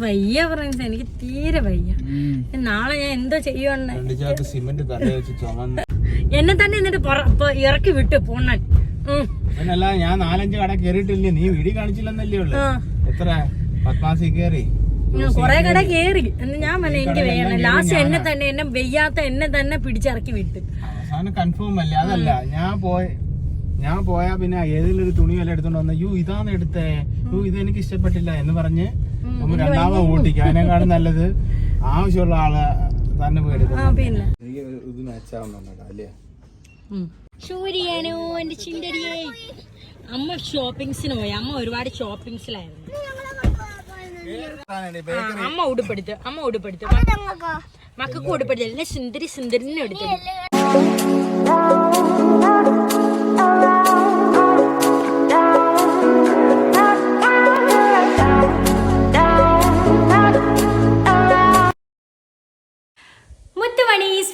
വയ്യ ഫ്രണ്ട്സ്, എനിക്ക് തീരെ വയ്യ. നാളെ ഞാൻ എന്തോ ചെയ്യുവാണ്. എന്നെ തന്നെ എന്നിട്ട് ഇറക്കി വിട്ടു പോണ്ണൻ. ഞാൻ 4-5 കട കേറിയിട്ടില്ലേ, നീ വീഡിയോ കാണിച്ചില്ലെന്നല്ലേ ഉള്ളു. എത്ര പത്മാസി കേറി, കൊറേ കട കേറി എന്ന് ഞാൻ പറഞ്ഞു. എനിക്ക് വേണം. ലാസ്റ്റ് എന്നെ വെയ്യാത്ത എന്നെ തന്നെ പിടിച്ചിറക്കി വിട്ട്. അവസാനം കൺഫേം അല്ലേ. അതല്ല, ഞാൻ പോയാ പിന്നെ ഏതെങ്കിലും ഒരു തുണി വല്ല എടുത്തോണ്ട് വന്ന ഇതാണ് എടുത്തേ, ഇത് എനിക്ക് ഇഷ്ടപ്പെട്ടില്ല എന്ന് പറഞ്ഞ് നമ്മൾ രണ്ടാമത് ഓട്ടിക്കും. അതിനെക്കാളും നല്ലത് ആവശ്യമുള്ള ആളെ തന്നെ പോയി എടുക്കാം. ഇത് മാച്ചാവുന്നുണ്ടോ അല്ലേ? സൂര്യാനോ എന്റെ ചിന്തരിയേ. അമ്മ ഷോപ്പിംഗ്സിന് പോയി. അമ്മ ഒരുപാട് ഷോപ്പിംഗ്സിലായിരുന്നു. അമ്മ ഉടുപ്പെടുത്തു മക്കൾക്ക് ഉടുപ്പെടുത്തു. എല്ലാം സുന്ദരിനെ എടുത്തു.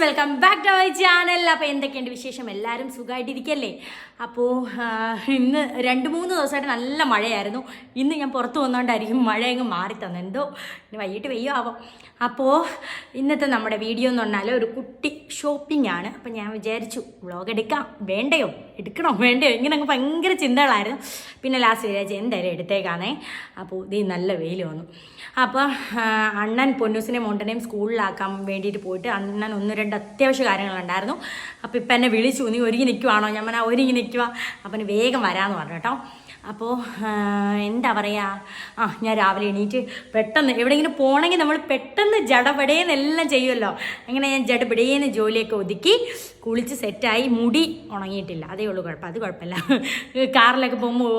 Welcome back to our channel. അപ്പോൾ എന്തൊക്കെയുണ്ട് വിശേഷം? എല്ലാവരും സുഖമായിട്ടിരിക്കല്ലേ? അപ്പോൾ ഇന്ന് 2-3 ദിവസമായിട്ട് നല്ല മഴയായിരുന്നു. ഇന്ന് ഞാൻ പുറത്ത് വന്നുകൊണ്ടായിരിക്കും മഴ അങ്ങ് മാറി തന്നെ. എന്തോ ഇനി വൈകിട്ട് വെയ്യോ ആവാം. അപ്പോൾ ഇന്നത്തെ നമ്മുടെ വീഡിയോ എന്ന് പറഞ്ഞാൽ ഒരു കുട്ടി ഷോപ്പിംഗ് ആണ്. അപ്പോൾ ഞാൻ വിചാരിച്ചു വ്ളോഗ് എടുക്കാം, വേണ്ടയോ ഇങ്ങനെ അങ്ങ് ഭയങ്കര ചിന്തകളായിരുന്നു. പിന്നെ ലാസ്റ്റ് വിചാരിച്ചു എന്തായാലും എടുത്തേക്കാന്നേ. അപ്പോൾ ഇത് നല്ല വെയിൽ വന്നു. അപ്പോൾ അണ്ണൻ പൊന്നൂസിനെ മോണ്ടനെയും സ്കൂളിലാക്കാൻ വേണ്ടിയിട്ട് പോയിട്ട് അണ്ണൻ 1-2 അത്യാവശ്യ കാര്യങ്ങളുണ്ടായിരുന്നു. അപ്പോൾ ഇപ്പം എന്നെ വിളിച്ചു, നീ ഒരുങ്ങി നിൽക്കുവാണോ? ഞാൻ പറഞ്ഞാൽ ഒരുങ്ങി നിൽക്കുക. അപ്പം വേഗം വരാമെന്ന് പറഞ്ഞു കേട്ടോ. അപ്പോൾ എന്താ പറയുക, ഞാൻ രാവിലെ എണീറ്റ് പെട്ടെന്ന് എവിടെയെങ്കിലും പോകണമെങ്കിൽ നമ്മൾ പെട്ടെന്ന് ജടപടേന്നെല്ലാം ചെയ്യുമല്ലോ. അങ്ങനെ ഞാൻ ജടപടേന്ന് ജോലിയൊക്കെ ഒതുക്കി കുളിച്ച് സെറ്റായി. മുടി ഉണങ്ങിയിട്ടില്ല, അതേ ഉള്ളൂ കുഴപ്പം. അത് കുഴപ്പമില്ല, കാറിലൊക്കെ പോകുമ്പോൾ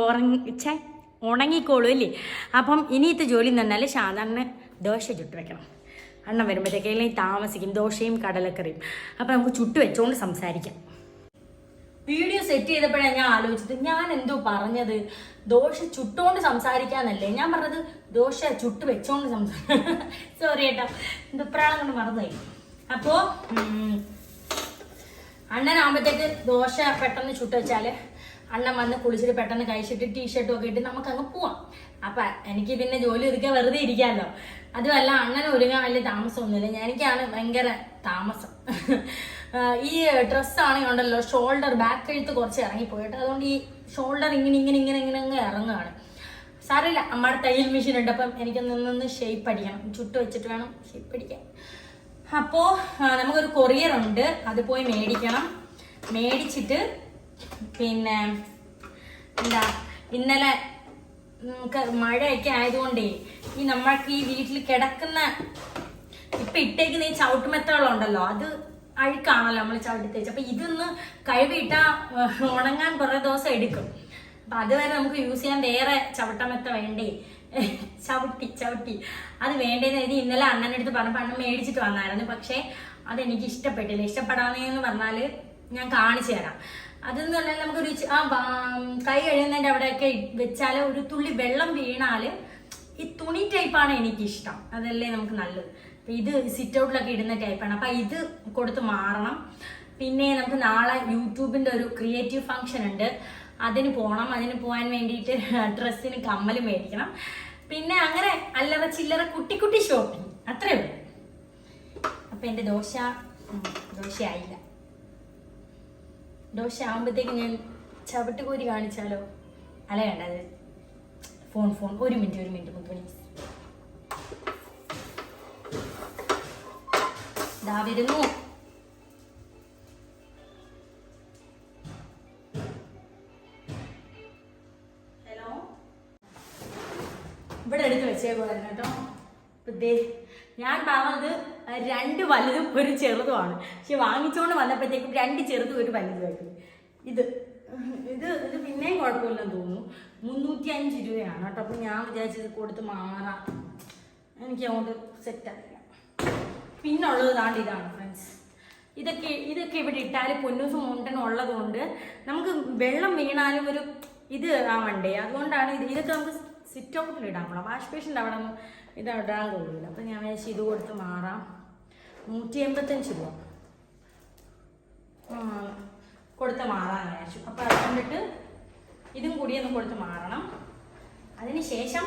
ഉണങ്ങിക്കോളൂ അല്ലേ. അപ്പം ഇനിയത്തെ ജോലി എന്ന് പറഞ്ഞാൽ സാധാരണ ദോശ ചുട്ട് വെക്കണം. അണ്ണൻ വരുമ്പോഴത്തേക്കെല്ലാം താമസിക്കും, ദോശയും കടലക്കറിയും. അപ്പം നമുക്ക് ചുട്ട് വെച്ചോണ്ട് സംസാരിക്കാം. വീഡിയോ സെറ്റ് ചെയ്തപ്പോഴാണ് ഞാൻ ആലോചിച്ചത്, ഞാൻ എന്തോ പറഞ്ഞത് ദോശ ചുട്ടോണ്ട് സംസാരിക്കാന്നല്ലേ ഞാൻ പറഞ്ഞത്, ദോശ ചുട്ട് വെച്ചോണ്ട് സോറി കേട്ടോ, എന്തോപ്രാളം കൊണ്ട് മറന്നുപോയി. അപ്പോൾ അണ്ണനാകുമ്പോഴത്തേക്ക് ദോശ പെട്ടെന്ന് ചുട്ട് വെച്ചാൽ അണ്ണൻ വന്ന് കുളിച്ചിട്ട് പെട്ടെന്ന് കഴിച്ചിട്ട് ടീഷർട്ടും ഒക്കെ ഇട്ട് നമുക്ക് അങ്ങ് പോവാം. അപ്പം എനിക്ക് പിന്നെ ജോലി ഒതുക്കാൻ വെറുതെ ഇരിക്കാമല്ലോ. അതുമല്ല അണ്ണന് ഒരുങ്ങാൻ വലിയ താമസമൊന്നുമില്ല, എനിക്കാണ് ഭയങ്കര താമസം. ഈ ഡ്രസ്സാണെങ്കിൽ ഉണ്ടല്ലോ ഷോൾഡർ ബാക്ക് കഴുത്ത് കുറച്ച് ഇറങ്ങിപ്പോയിട്ട്, അതുകൊണ്ട് ഈ ഷോൾഡർ ഇങ്ങനെ അങ്ങ് ഇറങ്ങുകയാണ്. സാരമില്ല, അമ്മയുടെ തയ്യൽ മെഷീൻ ഉണ്ട്. അപ്പം എനിക്കൊന്ന് ഷേപ്പ് അടിക്കണം, ചുട്ട് വെച്ചിട്ട് വേണം ഷേപ്പ് അടിക്കാൻ. അപ്പോൾ നമുക്കൊരു കൊറിയർ ഉണ്ട്, അത് പോയി മേടിക്കണം. മേടിച്ചിട്ട് പിന്നെ എന്താ, ഇന്നലെ നമുക്ക് മഴയൊക്കെ ആയതുകൊണ്ടേ നമ്മൾക്ക് ഈ വീട്ടിൽ കിടക്കുന്ന ഇപ്പം ഇട്ടേക്കുന്ന ഈ ചവിട്ടുമെത്തകളുണ്ടല്ലോ, അത് അഴുക്കാണല്ലോ നമ്മൾ ചവിട്ടി തേച്ച്. അപ്പം ഇതൊന്ന് കഴുകിയിട്ടാൽ ഉണങ്ങാൻ കുറേ ദിവസം എടുക്കും. അപ്പം അതുവരെ നമുക്ക് യൂസ് ചെയ്യാൻ വേറെ ചവിട്ടമെത്ത വേണ്ടേ, ചവിട്ടി അത് വേണ്ടേന്ന് എഴുതി ഇന്നലെ അണ്ണനടുത്ത് പറഞ്ഞപ്പോൾ അണ്ണൻ മേടിച്ചിട്ട് വന്നായിരുന്നു. പക്ഷേ അതെനിക്ക് ഇഷ്ടപ്പെട്ടില്ല. ഇഷ്ടപ്പെടാമെന്ന് പറഞ്ഞാൽ ഞാൻ കാണിച്ചു തരാം. അതെന്ന് പറഞ്ഞാൽ നമുക്കൊരു കൈ കഴുകുന്നതിൻ്റെ അവിടെയൊക്കെ വെച്ചാൽ ഒരു തുള്ളി വെള്ളം വീണാൽ ഈ തുണി ടൈപ്പാണ് എനിക്കിഷ്ടം, അതല്ലേ നമുക്ക് നല്ലത്. അപ്പം ഇത് സിറ്റ് ഔട്ടിലൊക്കെ ഇടുന്ന ടൈപ്പാണ്. അപ്പം ഇത് കൊടുത്ത് മാറണം. പിന്നെ നമുക്ക് നാളെ യൂട്യൂബിൻ്റെ ഒരു ക്രിയേറ്റീവ് ഫംഗ്ഷൻ ഉണ്ട്, അതിന് പോകണം. അതിന് പോകാൻ വേണ്ടിയിട്ട് ഡ്രസ്സിന് കമ്മൽ മേടിക്കണം. പിന്നെ അങ്ങനെ അല്ലറ ചില്ലറ കുട്ടി ഷോപ്പിംഗ്, അത്രേ ഉള്ളൂ. അപ്പം എൻ്റെ ദോശയായില്ല. ദോശ ആകുമ്പോഴത്തേക്ക് ഞാൻ ചവിട്ടുകോരി കാണിച്ചാലോ? അല്ല വേണ്ടത്, ഫോൺ ഒരു മിനിറ്റ് പ്ലീസ്. ഇതാ വരുന്നു. ഹലോ, ഇവിടെ എടുത്ത് വെച്ചേക്കുവായിരുന്നു കേട്ടോ. ഞാൻ പറഞ്ഞത് 2 വലുതും 1 ചെറുതുമാണ്. പക്ഷെ വാങ്ങിച്ചോണ്ട് വന്നപ്പോഴത്തേക്കും 2 ചെറുതും 1 വലുതുമായിട്ട്. ഇത് പിന്നെയും കുഴപ്പമില്ലെന്ന് തോന്നുന്നു. 305 രൂപയാണ് കേട്ടോ. അപ്പം ഞാൻ വിചാരിച്ചത് കൊടുത്ത് മാറാം, എനിക്ക് അങ്ങോട്ട് സെറ്റായില്ല. പിന്നുള്ളത് താണ്ട് ഇതാണ് ഫ്രണ്ട്സ്. ഇതൊക്കെ ഇവിടെ ഇട്ടാൽ പൊന്നൂസും മോണ്ടനും ഉള്ളത് കൊണ്ട് നമുക്ക് വെള്ളം വീണാലും ഒരു ഇത് ആവണ്ടേ, അതുകൊണ്ടാണ് ഇതൊക്കെ നമുക്ക് സിറ്റ് ഔട്ടിൽ ഇടാൻ കൊള്ളാം. വാഷ് ബേസിൻ്റെ അവിടെ ഇത് ഇടാൻ കൊള്ളില്ല. അപ്പം ഞാൻ വിചാരിച്ചു ഇത് കൊടുത്ത് മാറാം. 185 രൂപ കൊടുത്ത് മാറാൻ വിചാരിച്ചു. അപ്പം അത് കണ്ടിട്ട് ഇതും കൂടി ഒന്ന് കൊടുത്ത് മാറണം. അതിന് ശേഷം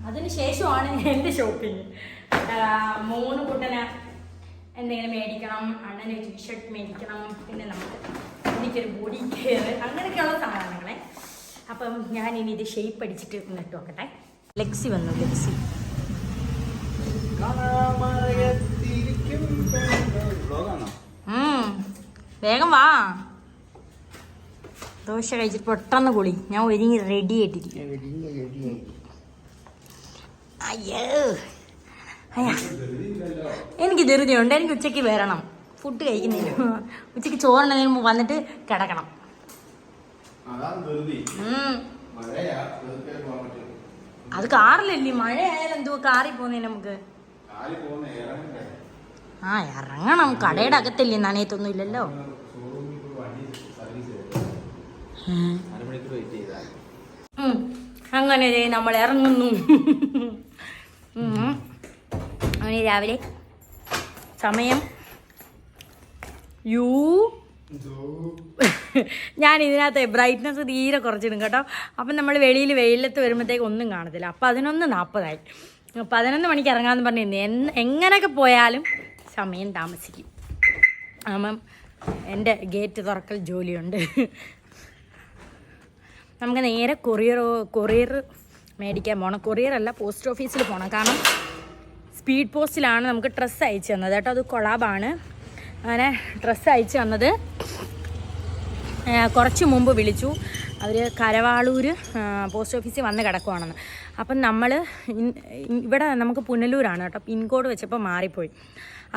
അതിന് ശേഷമാണ് എൻ്റെ ഷോപ്പിംഗ്. 3 കൂട്ടന് എന്തെങ്കിലും മേടിക്കണം, അണ്ണന് ടീഷർട്ട് മേടിക്കണം, പിന്നെ എനിക്കൊരു ബോഡി കെയർ, അങ്ങനെയൊക്കെയുള്ള സാധനങ്ങളെ. അപ്പം ഞാൻ ഇനി ഇത് ഷേപ്പ് അടിച്ചിട്ട് ഇട്ട് നോക്കട്ടെ. ലെക്സി വന്നു, ലെക്സി. വേഗം വാ. ദോശ കഴിച്ചിട്ട് പെട്ടെന്ന് കുളി. ഞാൻ ഒരുങ്ങി റെഡി ആയിട്ടിരിക്കും. അയ്യോ എനിക്ക് ധൃതിയുണ്ട്. എനിക്ക് ഉച്ചയ്ക്ക് വരണം, ഫുഡ് കഴിക്കുന്നില്ല. ഉച്ചയ്ക്ക് ചോറിനതിന് മുമ്പ് വന്നിട്ട് കിടക്കണം. അത് കാറിലല്ലേ, മഴ ആയാലും എന്തുവാ കാറിൽ പോകുന്നതിന് നമുക്ക്. ആ ഇറങ്ങണം, കടയുടെ അകത്തല്ലേ, നനയത്തൊന്നും ഇല്ലല്ലോ. അങ്ങനെ നമ്മൾ ഇറങ്ങുന്നു. അങ്ങനെ രാവിലെ സമയം ഞാൻ ഇതിനകത്ത് ബ്രൈറ്റ്നസ് തീരെ കുറച്ചിടും കേട്ടോ. അപ്പം നമ്മൾ വെളിയിൽ വെയിലത്ത് വരുമ്പോഴത്തേക്ക് ഒന്നും കാണത്തില്ല. അപ്പം 11:40 11 മണിക്ക് ഇറങ്ങാമെന്ന് പറഞ്ഞിരുന്നു. എങ്ങനെയൊക്കെ പോയാലും സമയം താമസിക്കും. അപ്പം എൻ്റെ ഗേറ്റ് തുറക്കൽ ജോലിയുണ്ട്. നമുക്ക് നേരെ കൊറിയർ മേടിക്കാൻ പോകണം. കൊറിയറല്ല, പോസ്റ്റ് ഓഫീസിൽ പോകണം. കാരണം സ്പീഡ് പോസ്റ്റിലാണ് നമുക്ക് ഡ്രസ്സ് അയച്ചു തന്നത് കേട്ടോ. അത് കൊളാബാണ്. അങ്ങനെ ഡ്രസ്സ് അയച്ചു തന്നത് കുറച്ച് മുമ്പ് വിളിച്ചു. അവർ കരവാളൂർ പോസ്റ്റ് ഓഫീസിൽ വന്ന് കിടക്കുവാണെന്ന്. അപ്പം നമ്മൾ ഇവിടെ നമുക്ക് പുനലൂരാണ് കേട്ടോ. പിൻകോഡ് വെച്ചപ്പോൾ മാറിപ്പോയി.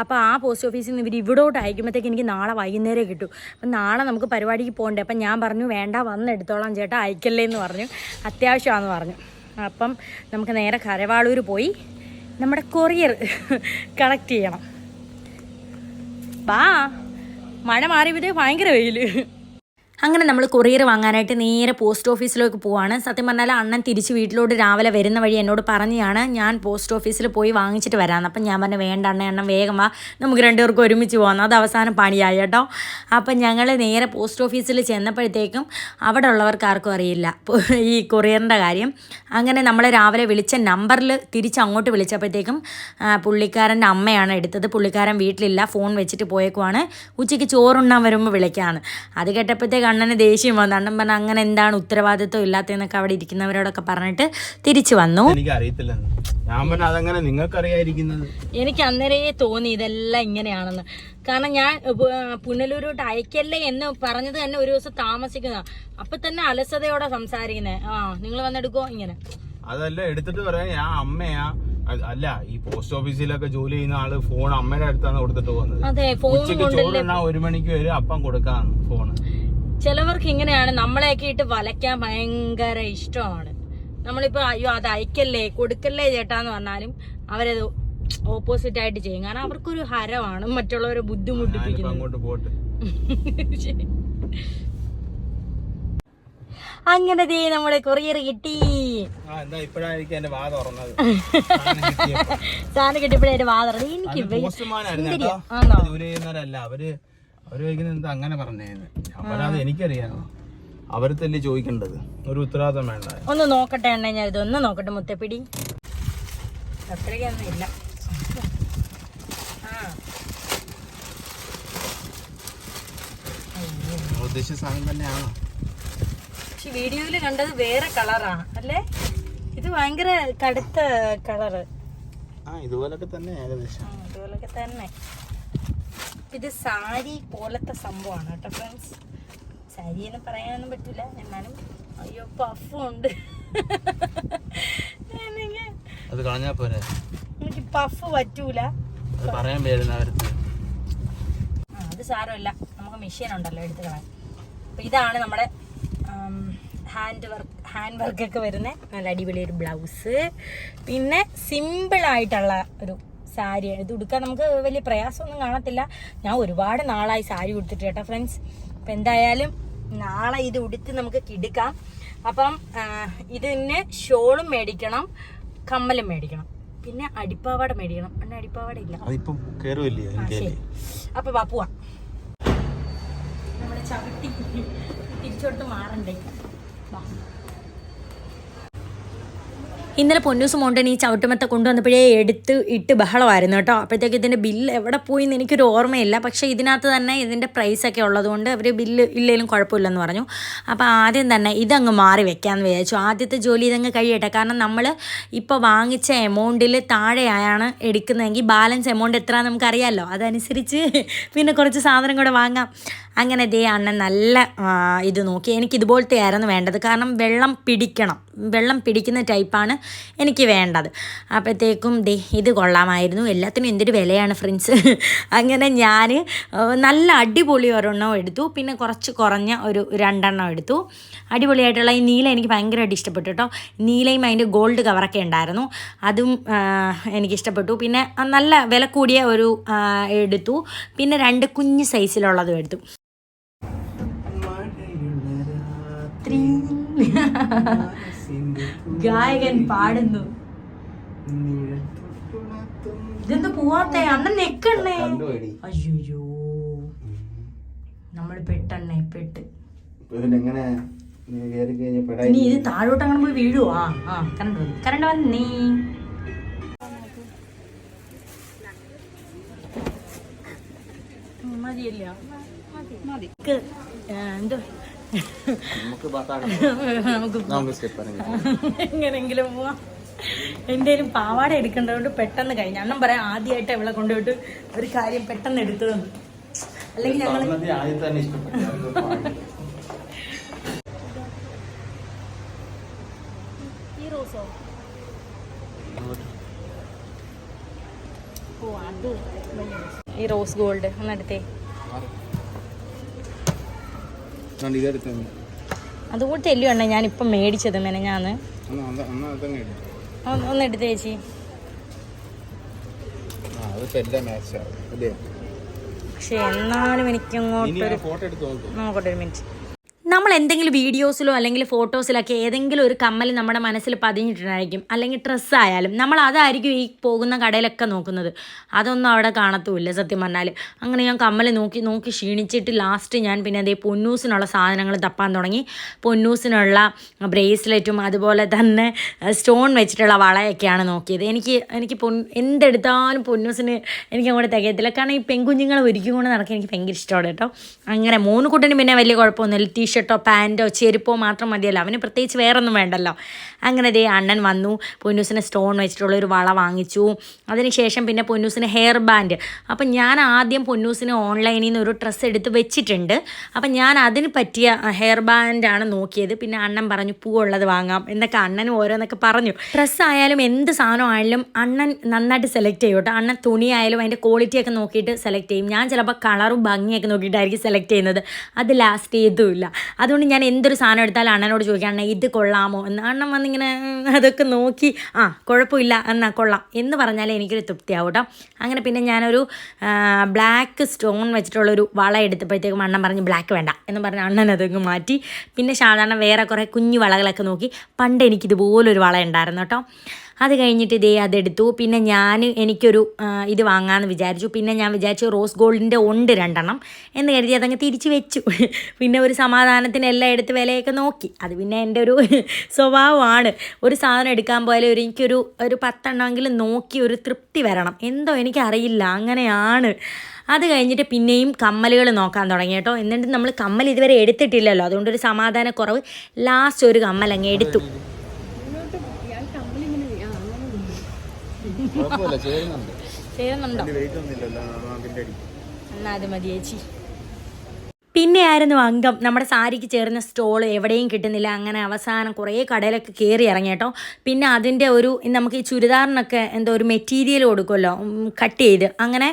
അപ്പോൾ ആ പോസ്റ്റ് ഓഫീസിൽ നിന്ന് ഇവർ ഇവിടോട്ട് അയക്കുമ്പോഴത്തേക്ക് എനിക്ക് നാളെ വൈകുന്നേരം കിട്ടും. അപ്പം നാളെ നമുക്ക് പരിപാടിക്ക് പോകണ്ടേ. അപ്പം ഞാൻ പറഞ്ഞു വേണ്ട, വന്ന് എടുത്തോളാം ചേട്ടാ, അയക്കല്ലേ എന്ന് പറഞ്ഞു. അത്യാവശ്യമാണെന്ന് പറഞ്ഞു. അപ്പം നമുക്ക് നേരെ കരവാളൂർ പോയി നമ്മുടെ കൊറിയർ കളക്ട് ചെയ്യണം. മഴ മാറിയപ്പോഴത്തേക്ക് ഭയങ്കര വെയിൽ. അങ്ങനെ നമ്മൾ കൊറിയർ വാങ്ങാനായിട്ട് നേരെ പോസ്റ്റ് ഓഫീസിലേക്ക് പോവാണ്. സത്യം പറഞ്ഞാൽ അണ്ണൻ തിരിച്ച് വീട്ടിലോട്ട് രാവിലെ വരുന്ന വഴി എന്നോട് പറഞ്ഞാണ് ഞാൻ പോസ്റ്റ് ഓഫീസിൽ പോയി വാങ്ങിച്ചിട്ട് വരാമെന്ന്. അപ്പം ഞാൻ പറഞ്ഞു വേണ്ട അണ്ണൻ വേഗം വാ, നമുക്ക് രണ്ടുപേർക്കും ഒരുമിച്ച് പോകാമെന്ന്. അത് അവസാനം പണിയായി കേട്ടോ. അപ്പം ഞങ്ങൾ നേരെ പോസ്റ്റ് ഓഫീസിൽ ചെന്നപ്പോഴത്തേക്കും അവിടെ ഉള്ളവർക്ക് ആർക്കും അറിയില്ല ഈ കൊറിയറിൻ്റെ കാര്യം. അങ്ങനെ നമ്മൾ രാവിലെ വിളിച്ച നമ്പറിൽ തിരിച്ച് അങ്ങോട്ട് വിളിച്ചപ്പോഴത്തേക്കും പുള്ളിക്കാരൻ്റെ അമ്മയാണ് എടുത്തത്. പുള്ളിക്കാരൻ വീട്ടിലില്ല, ഫോൺ വെച്ചിട്ട് പോയേക്കുവാണ്. ഉച്ചയ്ക്ക് ചോറുണ്ണാൻ വരുമ്പോൾ വിളിക്കാമെന്ന്. അത് കേട്ടപ്പോഴത്തേക്ക് അണ്ണന് ദേഷ്യം വന്നു. അണ്ണൻ പറഞ്ഞ അങ്ങനെ എന്താണ് ഉത്തരവാദിത്വം ഇല്ലാത്തതെന്നൊക്കെ അവിടെ ഇരിക്കുന്നവരോടൊക്കെ പറഞ്ഞിട്ട് തിരിച്ചു വന്നു. എനിക്ക് അന്നേരേ തോന്നി ഇതെല്ലാം ഇങ്ങനെയാണെന്ന്. കാരണം ഞാൻ പുനലൂരോട്ട് അയക്കല്ലേ എന്ന് പറഞ്ഞത് തന്നെ ഒരു ദിവസം താമസിക്കുന്ന. അപ്പൊ തന്നെ അലസതയോടെ സംസാരിക്കുന്നേ. നിങ്ങൾ വന്നെടുക്കോ ഇങ്ങനെ. അതല്ല എടുത്തിട്ട് പറയാൻ ഞാൻ അമ്മയാ. അല്ല, ഈ പോസ്റ്റ് ഓഫീസിലൊക്കെ ജോലി ചെയ്യുന്ന ആള് ഫോൺ അമ്മയുടെ അടുത്താണ് കൊടുത്തിട്ട് പോകുന്നത്. അതെ, ഫോൺ 1 മണിക്ക് വരും, അപ്പം കൊടുക്കാം ഫോണ്. ചിലവർക്ക് ഇങ്ങനെയാണ്. നമ്മളെയൊക്കെ ഇട്ട് വലയ്ക്കാൻ ഭയങ്കര ഇഷ്ടമാണ്. നമ്മളിപ്പോ അയ്യോ അത് അയക്കല്ലേ കൊടുക്കല്ലേ ചേട്ടാന്ന് പറഞ്ഞാലും അവരത് ഓപ്പോസിറ്റ് ആയിട്ട് ചെയ്യും. കാരണം അവർക്കൊരു ഹരമാണ് മറ്റുള്ളവരെ ബുദ്ധിമുട്ടിപ്പിക്കുന്നത്. അങ്ങനെ നമ്മുടെ കൊറിയർ കിട്ടി. സാധനം കിട്ടിയപ്പോഴേ എന്റെ വാ തുറന്നു. എനിക്ക് അങ്ങനെ പറഞ്ഞേന്ന് അവരത് എനിക്കറിയാമോ, അവരത്തല്ലേ ചോദിക്കേണ്ടത്, ഒരു ഉത്തരവാദിത്തം വേണ്ട. ഒന്ന് നോക്കട്ടെ എണ്ണ, ഞാൻ ഇതൊന്ന് നോക്കട്ടെ. മുത്തപ്പിടി അത്രയ്ക്കൊന്നും ഇല്ല. ഉദ്ദേശിച്ച സാധനം തന്നെയാണോ? പക്ഷെ വീഡിയോയില് കണ്ടത് വേറെ കളറാണ് അല്ലേ? ഇത് ഭയങ്കര കടുത്ത കളറ്. ഇതുപോലൊക്കെ തന്നെ ഏകദേശം ഇതുപോലൊക്കെ തന്നെ. ഇത് സാരി പോലത്തെ സംഭവമാണ് കേട്ടോ ഫ്രണ്ട്സ്. സാരി എന്ന് പറയാനൊന്നും പറ്റില്ല, എന്നാലും അയ്യോ പഫുണ്ട്. അത് കളഞ്ഞാ പോരെ, എനിക്ക് പഫ് പറ്റൂല. പറയാൻ പേരുന്ന അത് സാരമില്ല, നമുക്ക് മെഷീൻ ഉണ്ടല്ലോ എടുത്ത് കളയാൻ. അപ്പൊ ഇതാണ് നമ്മുടെ ഹാൻഡ് വർക്കൊക്കെ വരുന്ന നല്ല അടിപൊളി ഒരു ബ്ലൗസ്. പിന്നെ സിമ്പിളായിട്ടുള്ള ഒരു സാരി. ഇത് ഉടുക്കാൻ നമുക്ക് വലിയ പ്രയാസമൊന്നും കാണത്തില്ല. ഞാൻ ഒരുപാട് നാളായി സാരി ഉടുത്തിട്ട് കേട്ടോ ഫ്രണ്ട്സ്. അപ്പം എന്തായാലും നാളെ ഇത് ഉടുത്ത് നമുക്ക് കിടക്കാം. അപ്പം ഇതിന് ഷോളും മേടിക്കണം, കമ്മലും മേടിക്കണം, പിന്നെ അടിപ്പാവാട മേടിക്കണം. അണ്ണ അടിപ്പാവാട ഇല്ല. അപ്പൊ പോവാ. നമ്മുടെ ചവിട്ടി തിരിച്ചോട്ട് മാറണ്ടേ. ഇന്നലെ പൊന്നൂസ് മോണ്ടൻ ഈ ചവിട്ടുമത്ത കൊണ്ടുവന്നപ്പോഴേ എടുത്ത് ഇട്ട് ബഹളമായിരുന്നു കേട്ടോ. അപ്പോഴത്തേക്ക് ഇതിൻ്റെ ബില്ല് എവിടെ പോയി എന്ന് എനിക്കൊരു ഓർമ്മയില്ല. പക്ഷേ ഇതിനകത്ത് തന്നെ ഇതിൻ്റെ പ്രൈസൊക്കെ ഉള്ളതുകൊണ്ട് അവർ ബില്ല് ഇല്ലെങ്കിലും കുഴപ്പമില്ലെന്ന് പറഞ്ഞു. അപ്പോൾ ആദ്യം തന്നെ ഇതങ്ങ് മാറി വെക്കാമെന്ന് വിചാരിച്ചു. ആദ്യത്തെ ജോലി ഇതങ്ങ് കഴിയട്ടെ. കാരണം നമ്മൾ ഇപ്പോൾ വാങ്ങിച്ച എമൗണ്ടിൽ താഴെയാണ് എടുക്കുന്നതെങ്കിൽ ബാലൻസ് എമൗണ്ട് എത്ര നമുക്കറിയാമല്ലോ. അതനുസരിച്ച് പിന്നെ കുറച്ച് സാധനം കൂടെ വാങ്ങാം. അങ്ങനെ ദേ അണ്ണൻ നല്ല ഇത് നോക്കി. എനിക്കിതുപോലത്തെ ആയിരുന്നു വേണ്ടത്. കാരണം വെള്ളം പിടിക്കുന്ന ടൈപ്പാണ് എനിക്ക് വേണ്ടത്. അപ്പോഴത്തേക്കും ദേ ഇത് കൊള്ളാമായിരുന്നു. എല്ലാത്തിനും എന്തൊരു വിലയാണ് ഫ്രണ്ട്സ്. അങ്ങനെ ഞാൻ നല്ല അടിപൊളി ഒരെണ്ണം എടുത്തു. പിന്നെ കുറച്ച് കുറഞ്ഞ ഒരു 2 എണ്ണം എടുത്തു. അടിപൊളിയായിട്ടുള്ള ഈ നീല എനിക്ക് ഭയങ്കരമായിട്ട് ഇഷ്ടപ്പെട്ടു കേട്ടോ. നീലയും അതിൻ്റെ ഗോൾഡ് കവറൊക്കെ ഉണ്ടായിരുന്നു. അതും എനിക്കിഷ്ടപ്പെട്ടു. പിന്നെ നല്ല വില കൂടിയ ഒരു എടുത്തു. പിന്നെ 2 കുഞ്ഞ് സൈസിലുള്ളതും എടുത്തു. ഗായകൻ പാടുന്നു. ഇതെന്ത് പോവാത്തെ അണ്ണൻ നെക്കണ്ണേ. അയ്യോ നമ്മൾ പെട്ടെണ്ണേ പെട്ട്. ഇനി ഇത് താഴോട്ട് അങ്ങനെ പോയി വീഴുവോ? കറണ്ട് വന്നേ. മതിയല്ല എന്തോ എങ്ങനെങ്കിലും പോവാം. എന്തേലും പാവാട എടുക്കേണ്ടതുകൊണ്ട് പെട്ടെന്ന് കഴിഞ്ഞു. അണ്ണൻ പറയാം ആദ്യമായിട്ട് ഇവിടെ കൊണ്ടുപോയിട്ട് ഒരു കാര്യം പെട്ടെന്ന് എടുത്തതെന്ന്. അല്ലെങ്കിൽ ഞങ്ങൾ ഈ റോസോ അത് ഈ റോസ് ഗോൾഡ് ഒന്നെടുത്തേ. അതുകൂടെ അല്ലയോ അണ്ണ ഞാനിപ്പം മേടിച്ചത് മെനഞ്ഞാന്ന്. ഒന്നെടുത്ത് ചേച്ചി. പക്ഷെ എന്നാലും എനിക്കങ്ങോട്ട് നോക്കട്ടെ ഒരു മിനിറ്റ്. നമ്മൾ എന്തെങ്കിലും വീഡിയോസിലോ അല്ലെങ്കിൽ ഫോട്ടോസിലൊക്കെ ഏതെങ്കിലും ഒരു കമ്മൽ നമ്മുടെ മനസ്സിൽ പതിഞ്ഞിട്ടുണ്ടായിരിക്കും. അല്ലെങ്കിൽ ഡ്രസ്സായാലും നമ്മൾ അതായിരിക്കും ഈ പോകുന്ന കടയിലൊക്കെ നോക്കുന്നത്. അതൊന്നും അവിടെ കാണത്തുമില്ല സത്യം പറഞ്ഞാൽ. അങ്ങനെ ഞാൻ കമ്മൽ നോക്കി ക്ഷീണിച്ചിട്ട് ലാസ്റ്റ് ഞാൻ പിന്നെ അതേ പൊന്നൂസിനുള്ള സാധനങ്ങൾ തപ്പാൻ തുടങ്ങി. പൊന്നൂസിനുള്ള ബ്രേസ്ലെറ്റും അതുപോലെ തന്നെ സ്റ്റോൺ വെച്ചിട്ടുള്ള വളയൊക്കെയാണ് നോക്കിയത്. എനിക്ക് എന്തെടുത്താലും പൊന്നൂസിന് എനിക്ക് അങ്ങോട്ട് തികയത്തില്ല. കാരണം ഈ പെൺകുഞ്ഞുങ്ങളെ ഒരുക്കി കൊണ്ട് നടക്കാൻ എനിക്ക് ഭയങ്കര ഇഷ്ടമാണ് കേട്ടോ. അങ്ങനെ 3 കുട്ടനും പിന്നെ വലിയ കുഴപ്പമൊന്നുമില്ല. ടീഷർട്ടോ പാൻറ്റോ ചെരുപ്പോ മാത്രം മതിയല്ലോ. അവന് പ്രത്യേകിച്ച് വേറൊന്നും വേണ്ടല്ലോ. അങ്ങനെ ദേ അണ്ണൻ വന്നു. പൊന്നൂസിന് സ്റ്റോൺ വെച്ചിട്ടുള്ളൊരു വള വാങ്ങിച്ചു. അതിനുശേഷം പിന്നെ പൊന്നൂസിന് ഹെയർ ബാൻഡ്. അപ്പം ഞാൻ ആദ്യം പൊന്നൂസിന് ഓൺലൈനിൽ നിന്ന് ഒരു ഡ്രസ്സ് എടുത്ത് വെച്ചിട്ടുണ്ട്. അപ്പം ഞാൻ അതിന് പറ്റിയ ഹെയർ ബാൻഡാണ് നോക്കിയത്. പിന്നെ അണ്ണൻ പറഞ്ഞു പൂവുള്ളത് വാങ്ങാം എന്നൊക്കെ അണ്ണനും ഓരോന്നൊക്കെ പറഞ്ഞു. ഡ്രസ്സായാലും എന്ത് സാധനമായാലും അണ്ണൻ നന്നായിട്ട് സെലക്ട് ചെയ്യും കേട്ടോ. അണ്ണൻ തുണിയായാലും അതിൻ്റെ ക്വാളിറ്റിയൊക്കെ നോക്കിയിട്ട് സെലക്ട് ചെയ്യും. ഞാൻ ചിലപ്പോൾ കളറും ഭംഗിയൊക്കെ നോക്കിയിട്ടായിരിക്കും സെലക്ട് ചെയ്യുന്നത്. അത് ലാസ്റ്റ് ചെയ്തുമില്ല. അതുകൊണ്ട് ഞാൻ എന്തൊരു സാധനം എടുത്താലും അണ്ണനോട് ചോദിക്കാം അണ്ണ ഇത് കൊള്ളാമോ എന്ന്. അണ്ണൻ വന്നിങ്ങനെ അതൊക്കെ നോക്കി കുഴപ്പമില്ല എന്നാൽ കൊള്ളാം എന്ന് പറഞ്ഞാലേ എനിക്കൊരു തൃപ്തിയാവും കേട്ടോ. അങ്ങനെ പിന്നെ ഞാനൊരു ബ്ലാക്ക് സ്റ്റോൺ വെച്ചിട്ടുള്ളൊരു വള എടുത്തപ്പോഴത്തേക്കും അണ്ണൻ പറഞ്ഞ് ബ്ലാക്ക് വേണ്ട എന്ന് പറഞ്ഞ് അണ്ണൻ അതൊക്കെ മാറ്റി. പിന്നെ സാധാരണ വേറെ കുറേ കുഞ്ഞു വളകളൊക്കെ നോക്കി. പണ്ട് എനിക്കിതുപോലൊരു വള ഉണ്ടായിരുന്നു കേട്ടോ. അത് കഴിഞ്ഞിട്ട് ഇതേ അതെടുത്തു. പിന്നെ എനിക്കൊരു ഇത് വാങ്ങാമെന്ന് വിചാരിച്ചു. പിന്നെ ഞാൻ വിചാരിച്ചു റോസ് ഗോൾഡിൻ്റെ ഉണ്ട് 2 എണ്ണം എന്ന് കരുതി അതങ്ങ് തിരിച്ച് വെച്ചു. പിന്നെ ഒരു സമാധാനത്തിന് എല്ലാം എടുത്ത് വിലയൊക്കെ നോക്കി. അത് പിന്നെ എൻ്റെ ഒരു സ്വഭാവമാണ്. ഒരു സാധനം എടുക്കാൻ പോയാലും എനിക്കൊരു 10 എണ്ണമെങ്കിലും നോക്കി ഒരു തൃപ്തി വരണം. എന്തോ എനിക്കറിയില്ല, അങ്ങനെയാണ്. അത് കഴിഞ്ഞിട്ട് പിന്നെയും കമ്മലുകൾ നോക്കാൻ തുടങ്ങി കേട്ടോ. എന്നിട്ട് നമ്മൾ കമ്മൽ ഇതുവരെ എടുത്തിട്ടില്ലല്ലോ, അതുകൊണ്ടൊരു സമാധാനക്കുറവ്. ലാസ്റ്റ് ഒരു കമ്മൽ അങ്ങ് എടുത്തു. ചേരുന്നുണ്ടോ എന്നാ അത് മതി ചേച്ചി. പിന്നെ ആയിരുന്നു അംഗം. നമ്മുടെ സാരിക്ക് ചേർന്ന സ്റ്റോൾ എവിടെയും കിട്ടുന്നില്ല. അങ്ങനെ അവസാനം കുറേ കടയിലൊക്കെ കയറി ഇറങ്ങി കേട്ടോ. പിന്നെ അതിൻ്റെ നമുക്ക് ഈ ചുരിദാറിനൊക്കെ എന്തോ ഒരു മെറ്റീരിയൽ കൊടുക്കുമല്ലോ കട്ട് ചെയ്ത്. അങ്ങനെ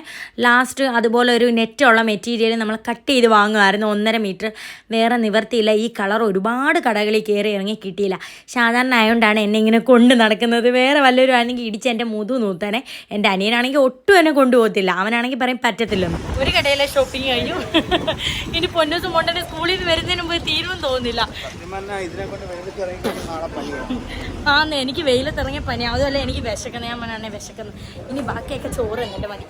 ലാസ്റ്റ് അതുപോലെ ഒരു നെറ്റുള്ള മെറ്റീരിയൽ നമ്മൾ കട്ട് ചെയ്ത് വാങ്ങുമായിരുന്നു 1.5 മീറ്റർ. വേറെ നിവർത്തിയില്ല. ഈ കളർ ഒരുപാട് കടകളിൽ കയറി ഇറങ്ങി കിട്ടിയില്ല. സാധാരണ ആയതുകൊണ്ടാണ് എന്നെ ഇങ്ങനെ കൊണ്ട് നടക്കുന്നത്. വേറെ വല്ലവരും ആണെങ്കിൽ ഇടിച്ച് എൻ്റെ മുതു നൂത്താനെ. എൻ്റെ അനിയനാണെങ്കിൽ ഒട്ടും എന്നെ കൊണ്ടുപോകത്തില്ല. അവനാണെങ്കിൽ പറയും പറ്റത്തില്ലെന്ന്. ഒരു കടയിലെ ഷോപ്പിംഗ് കഴിഞ്ഞു. ഇനി പൊന്നൂസ് മോണ്ടന്റെ സ്കൂളിൽ നിന്ന് വരുന്നതിന് മുമ്പ് തീരുമെന്ന് തോന്നുന്നില്ല. എനിക്ക് വെയിലത്തിറങ്ങിയ പനി. അതുമല്ല എനിക്ക് വിശക്കണം. ഞാൻ പറഞ്ഞാൽ വിശക്കുന്നു. ഇനി ബാക്കിയൊക്കെ ചോറ് എന്നിട്ട് മതി.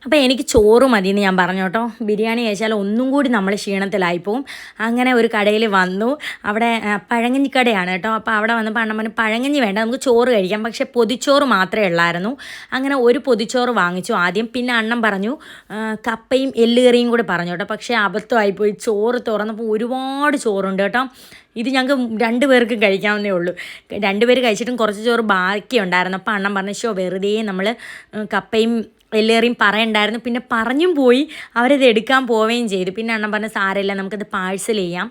അപ്പോൾ എനിക്ക് ചോറ് മതിയെന്ന് ഞാൻ പറഞ്ഞു കേട്ടോ. ബിരിയാണി കഴിച്ചാൽ ഒന്നും കൂടി നമ്മൾ ക്ഷീണത്തിലായിപ്പോവും. അങ്ങനെ ഒരു കടയിൽ വന്നു. അവിടെ പഴങ്കഞ്ഞി കടയാണ് കേട്ടോ. അപ്പോൾ അവിടെ വന്നപ്പോൾ അണ്ണൻ പറഞ്ഞു പഴങ്കഞ്ഞി വേണ്ട, നമുക്ക് ചോറ് കഴിക്കാം, പക്ഷേ പൊതിച്ചോറ് മാത്രമേ ഉള്ളായിരുന്നു. അങ്ങനെ ഒരു പൊതിച്ചോറ് വാങ്ങിച്ചു ആദ്യം. പിന്നെ അണ്ണൻ പറഞ്ഞു കപ്പയും എല്ലുകറിയും കൂടെ പറഞ്ഞു കേട്ടോ. പക്ഷേ അബദ്ധമായിപ്പോയി, ചോറ് തുറന്നപ്പോൾ ഒരുപാട് ചോറുണ്ട് കേട്ടോ. ഇത് ഞങ്ങൾക്ക് 2 പേർക്ക് കഴിക്കാവുന്നേ ഉള്ളൂ. 2 പേര് കഴിച്ചിട്ടും കുറച്ച് ചോറ് ബാക്കി ഉണ്ടായിരുന്നു. അപ്പോൾ അണ്ണൻ പറഞ്ഞു വെറുതെ നമ്മൾ കപ്പയും എല്ലേറിയും പറയണ്ടായിരുന്നു. പിന്നെ പറഞ്ഞും പോയി, അവരത് എടുക്കാൻ പോവുകയും ചെയ്തു. പിന്നെ അണ്ണൻ പറഞ്ഞ സാരമില്ല, നമുക്കത് പാഴ്സൽ ചെയ്യാം,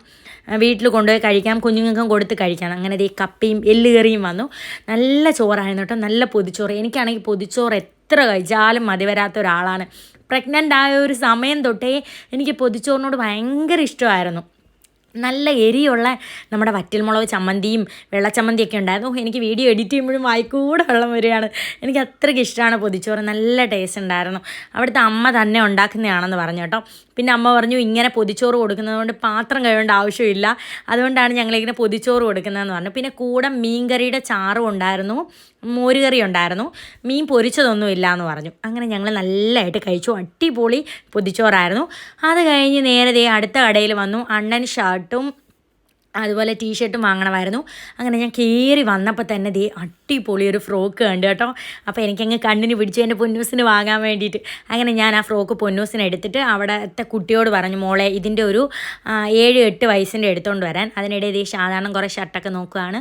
വീട്ടിൽ കൊണ്ടുപോയി കഴിക്കാം, കുഞ്ഞുങ്ങൾക്കും കൊടുത്ത് കഴിക്കാം. അങ്ങനെ ഈ കപ്പയും എല്ലുകറിയും വന്നു. നല്ല ചോറായിരുന്നു കേട്ടോ, നല്ല പൊതിച്ചോറ്. എനിക്കാണെങ്കിൽ പൊതിച്ചോറ് എത്ര കഴിച്ചാലും മതി വരാത്ത ഒരാളാണ്. പ്രഗ്നൻ്റ് ആയ ഒരു സമയം തൊട്ടേ എനിക്ക് പൊതിച്ചോറിനോട് ഭയങ്കര ഇഷ്ടമായിരുന്നു. നല്ല എരിയുള്ള നമ്മുടെ വറ്റൽമുളക് ചമ്മന്തിയും വെള്ളച്ചമ്മന്തിയൊക്കെ ഉണ്ടായിരുന്നു. എനിക്ക് വീഡിയോ എഡിറ്റ് ചെയ്യുമ്പോഴും വായിക്കൂടെ വെള്ളം വരികയാണ്. എനിക്ക് അത്രയ്ക്ക് ഇഷ്ടമാണ് പൊതിച്ചോറ്, നല്ല ടേസ്റ്റ് ഉണ്ടായിരുന്നു. അവിടുത്തെ അമ്മ തന്നെ ഉണ്ടാക്കുന്നതാണെന്ന് പറഞ്ഞു കേട്ടോ. പിന്നെ അമ്മ പറഞ്ഞു ഇങ്ങനെ പൊതിച്ചോറ് കൊടുക്കുന്നതുകൊണ്ട് പാത്രം കഴുകേണ്ട ആവശ്യമില്ല, അതുകൊണ്ടാണ് ഞങ്ങളിങ്ങനെ പൊതിച്ചോറ് കൊടുക്കുന്നതെന്ന് പറഞ്ഞു. പിന്നെ കൂടെ മീൻകറിയുടെ ചാറും ഉണ്ടായിരുന്നു, മോരുകറി ഉണ്ടായിരുന്നു, മീൻ പൊരിച്ചതൊന്നും ഇല്ല എന്ന് പറഞ്ഞു. അങ്ങനെ ഞങ്ങൾ നല്ലതായിട്ട് കഴിച്ചു. അടിപൊളി പൊതിച്ചോറായിരുന്നു. അത് കഴിഞ്ഞ് നേരെ അടുത്ത കടയിൽ വന്നു. അണ്ണൻ ഷർട്ടും അതുപോലെ ടീഷർട്ടും വാങ്ങണമായിരുന്നു. അങ്ങനെ ഞാൻ കയറി വന്നപ്പോൾ തന്നെ അടിപൊളി ഒരു ഫ്രോക്ക് കണ്ടു കേട്ടോ. അപ്പോൾ എനിക്കങ്ങ് കണ്ണിന് പിടിച്ചു എൻ്റെ പൊന്നൂസിന് വാങ്ങാൻ വേണ്ടിയിട്ട്. അങ്ങനെ ഞാൻ ആ ഫ്രോക്ക് പൊന്നൂസിന് എടുത്തിട്ട് അവിടുത്തെ കുട്ടിയോട് പറഞ്ഞു മോളെ ഇതിൻ്റെ ഒരു 7-8 വയസ്സിൻ്റെ എടുത്തുകൊണ്ട് വരാൻ. അതിനിടയിൽ സാധാരണ കുറേ ഷർട്ടൊക്കെ നോക്കുകയാണ്.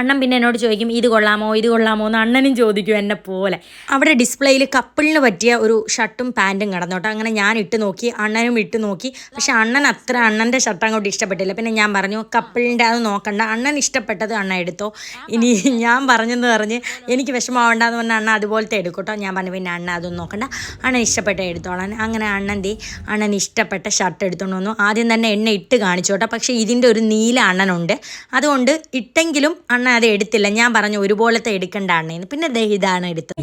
അണ്ണൻ പിന്നെ എന്നോട് ചോദിക്കും ഇത് കൊള്ളാമോ എന്ന് അണ്ണനും ചോദിക്കും എന്നെ പോലെ. അവിടെ ഡിസ്പ്ലേയിൽ കപ്പിളിന് പറ്റിയ ഒരു ഷർട്ടും പാൻറ്റും കിടന്നു കേട്ടോ. അങ്ങനെ ഞാൻ ഇട്ട് നോക്കി, അണ്ണനും ഇട്ട് നോക്കി. പക്ഷേ അണ്ണൻ്റെ ഷർട്ട് അങ്ങോട്ട് ഇഷ്ടപ്പെട്ടില്ല. പിന്നെ ഞാൻ പറഞ്ഞു കപ്പിളിൻ്റെ അത് നോക്കണ്ട, അണ്ണൻ ഇഷ്ടപ്പെട്ടത് അണ്ണൻ എടുത്തോ, ഇനി ഞാൻ പറഞ്ഞെന്ന് പറഞ്ഞ് എനിക്ക് വിഷമമാവണ്ടെന്ന് പറഞ്ഞാൽ അണ്ണൻ അതുപോലത്തെ എടുക്കട്ടോ. ഞാൻ പറഞ്ഞു പിന്നെ അണ്ണൻ അതൊന്നും നോക്കണ്ട, അണ്ണൻ ഇഷ്ടപ്പെട്ട എടുത്തോളാൻ. അങ്ങനെ അണ്ണൻ ഇഷ്ടപ്പെട്ട ഷർട്ട് എടുത്തുകൊണ്ട് വന്നു. ആദ്യം തന്നെ എണ്ണ ഇട്ട് കാണിച്ചു കേട്ടോ. പക്ഷേ ഇതിൻ്റെ ഒരു നീല അണ്ണനുണ്ട്, അതുകൊണ്ട് ഇട്ടെങ്കിലും അണ്ണൻ അത് എടുത്തില്ല. ഞാൻ പറഞ്ഞു ഒരുപോലത്തെ എടുക്കേണ്ട അണ്ണേന്ന്. പിന്നെ ഇതാണ് എടുത്തത്.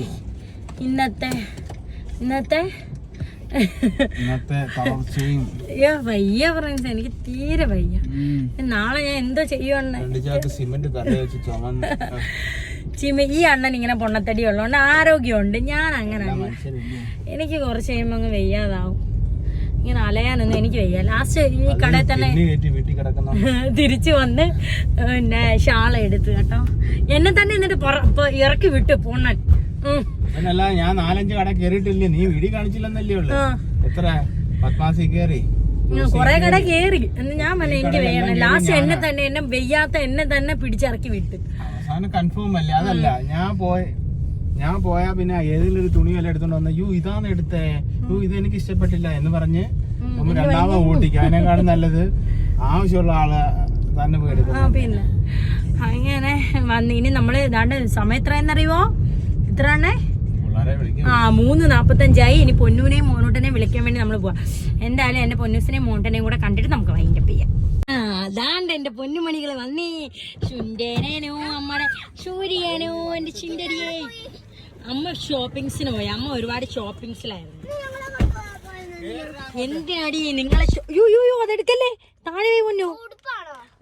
ഇന്നത്തെ അയ്യോ വയ്യ ഫ്രണ്ട്സ്, എനിക്ക് തീരെ വയ്യ. നാളെ ഞാൻ എന്തോ ചെയ്യുവാണ്. ഈ അണ്ണൻ ഇങ്ങനെ പൊണ്ണത്തടി ഉള്ളതുകൊണ്ട് ആരോഗ്യമുണ്ട്, ഞാൻ അങ്ങനെ എനിക്ക് കുറച്ച് കഴിയുമ്പോൾ അങ്ങ് വയ്യാതാവും. ഇങ്ങനെ അലയാനൊന്നും എനിക്ക് വയ്യ. ലാസ്റ്റ് ഈ കടയിൽ തന്നെ തിരിച്ചു വന്ന് പിന്നെ ഷാള എടുത്തു കേട്ടോ. എന്നെ തന്നെ എന്നിട്ട് ഇറക്കി വിട്ടു പൊണ്ണൻ. അല്ല ഞാൻ 4-5 കട കേറിയിട്ടില്ലേ, നീ വീഡിയോ കാണിച്ചില്ലെന്നല്ലേ ഉള്ളു. എത്ര പത്മാസി കേറി കൊറേ കട കേറി എന്ന് ഞാൻ പറഞ്ഞു എനിക്ക് വേണം. ലാസ്റ്റ് എന്നെ വെയ്യാത്ത എന്നെ തന്നെ പിടിച്ചിറക്കി വിട്ടു. അവസാനം കൺഫേം അല്ലേ. അതല്ല ഞാൻ പോയാ പിന്നെ ഏതെങ്കിലും ഒരു തുണി വല്ല എടുത്തോണ്ട് വന്ന ഇതാണ് എടുത്തേ, ഇത് എനിക്ക് ഇഷ്ടപ്പെട്ടില്ല എന്ന് പറഞ്ഞ് നമ്മൾ 2ാമത് ഓട്ടിക്കും. അതിനെക്കാളും നല്ലത് ആവശ്യമുള്ള ആള് തന്നെ പോയി എടുക്കും. പിന്നെ അങ്ങനെ വന്ന് ഇനി നമ്മള് ഇതാണ്ട് സമയം എത്രയെന്നറിയുവോ? ഇത്രയാണേ 3:45 ഇനി പൊന്നൂനെയും മോനൂട്ടനെയും വിളിക്കാൻ വേണ്ടി നമ്മൾ പോവാം. എന്തായാലും എന്റെ പൊന്നൂസിനെയും മോണ്ടനെയും കൂടെ കണ്ടിട്ട് നമുക്ക് വൈൻഡപ്പ് ചെയ്യാം. അതാണ്ട് എന്റെ പൊന്നുമണികള് വന്നേ. ചുണ്ടേനോ അമ്മടെ സൂര്യനോ എന്റെ ചുണ്ടരിയേ. അമ്മ ഷോപ്പിങ്സിന് പോയി. അമ്മ ഒരുപാട് ഷോപ്പിങ്സിലായിരുന്നു. എന്തിനടി നിങ്ങളെ അതെടുക്കല്ലേ, താഴെ പോയി പൊന്നു.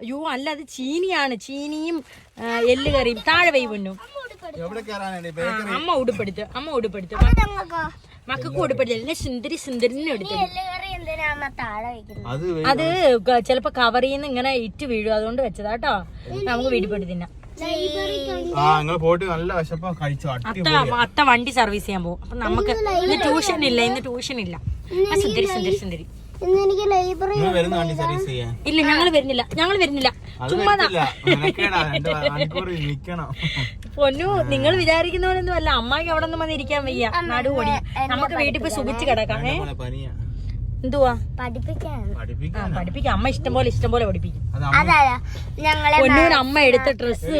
അയ്യോ അല്ല, അത് ചീനിയാണ്, ചീനിയും എല്ലുകറിയും. താഴെ പോയി പൊന്നു. അമ്മ ഉടുപ്പെടുത്ത് മക്കൾക്ക് ഉടുപ്പെടുത്തില്ല. സുന്ദരിനെ എടുത്തു. അത് ചിലപ്പോ കവറിൽ നിന്ന് ഇങ്ങനെ ഇറ്റ് വീഴും, അതുകൊണ്ട് വെച്ചതാ കേട്ടോ. നമുക്ക് വീട്ടിൽ തിന്നാം. അത്ത വണ്ടി സർവീസ് ചെയ്യാൻ പോകും. അപ്പൊ നമുക്ക് ഇന്ന് ട്യൂഷൻ ഇല്ല. സുന്ദരി ഇല്ല, ഞങ്ങൾ വരുന്നില്ല. ചുമ്മാ പൊന്നു, നിങ്ങൾ വിചാരിക്കുന്ന പോലൊന്നും അല്ല. അമ്മായിക്ക് അവിടെ ഒന്നും വന്നിരിക്കാൻ വയ്യ, നടുപൊടി. നമുക്ക് വീട്ടിൽ പോയി സുഖിച്ച് കിടക്കാം. എന്തുവാ പഠിപ്പിക്കാം. അമ്മ ഇഷ്ടം പോലെ പഠിപ്പിക്കും. പൊന്നൂന് അമ്മ എടുത്ത ഡ്രസ്സ്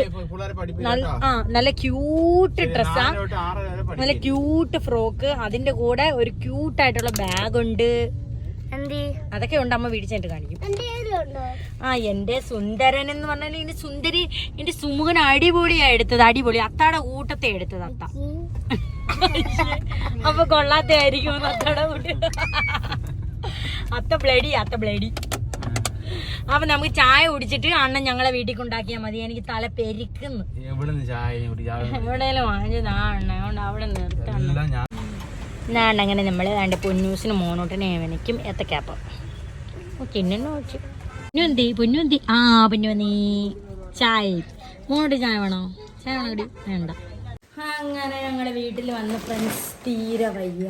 നല്ല ക്യൂട്ട് ഡ്രസ്സാ, നല്ല ക്യൂട്ട് ഫ്രോക്ക്. അതിന്റെ കൂടെ ഒരു ക്യൂട്ടായിട്ടുള്ള ബാഗ് ഉണ്ട്. അതൊക്കെ ഉണ്ട്. അമ്മ വീട്ടിൽ ചെന്നിട്ട് കാണിക്കും. എന്റെ സുന്ദരൻ എന്ന് പറഞ്ഞാൽ എന്റെ സുന്ദരി, എന്റെ സുമുഖൻ അടിപൊളിയാ എടുത്തത്. അടിപൊളി അത്താടെ കൂട്ടത്തെ എടുത്തത്. അത്ത അപ്പൊ കൊള്ളാത്തായിരിക്കും അത്താടെ കൂട്ടി. അത്ത ബ്ലഡി. അപ്പൊ നമുക്ക് ചായ കുടിച്ചിട്ട് അണ്ണൻ ഞങ്ങളെ വീട്ടിൽ കൊണ്ടാക്കിയാൽ മതി. എനിക്ക് തല പെരിക്കുന്നു. എവിടെയെങ്കിലും വാങ്ങിച്ചതാ അണ്ണ, അവിടെ നിർത്താൻ. എന്നാണ് അങ്ങനെ നമ്മൾ വേണ്ട പൊന്നൂസിന് മോനോട്ടിന് ഏവനിക്കും ഏത്തക്കാപ്പം തിന്നു വെച്ചു പൊന്നുന്തി ആ പൊന്നുവന്നീ ചായ മോനോട്ട് ചായ വേണോ കൂടി വേണ്ട. അങ്ങനെ ഞങ്ങളുടെ വീട്ടിൽ വന്ന ഫ്രണ്ട്സ് തീരെ വയ്യ.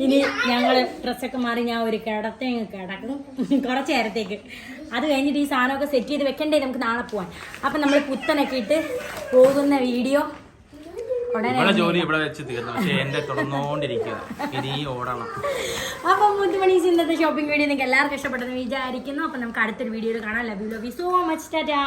ഇനി ഞങ്ങൾ ഡ്രസ്സൊക്കെ മാറി ഞാൻ ഒരു കിടക്കും കുറച്ച് നേരത്തേക്ക്. അത് കഴിഞ്ഞിട്ട് ഈ സാധനമൊക്കെ സെറ്റ് ചെയ്ത് വെക്കണ്ടേ നമുക്ക് നാളെ പോവാൻ. അപ്പം നമ്മൾ പുത്തനൊക്കെ ഇട്ട് പോകുന്ന വീഡിയോ ഉടനെ ജോലി ഇവിടെ വെച്ച് തീർന്നു. പക്ഷേ എന്റെ തുടർന്നുകൊണ്ടിരിക്കുക ഇനി ഓടണം. അപ്പം മുത്തുമണീസ് ഇന്നത്തെ ഷോപ്പിംഗ് വീഡിയോ നിങ്ങൾക്ക് എല്ലാവർക്കും ഇഷ്ടപ്പെട്ടെന്ന് വിചാരിക്കുന്നു. അപ്പം നമുക്ക് അടുത്തൊരു വീഡിയോയിൽ കാണാം. Love you so much. Tata.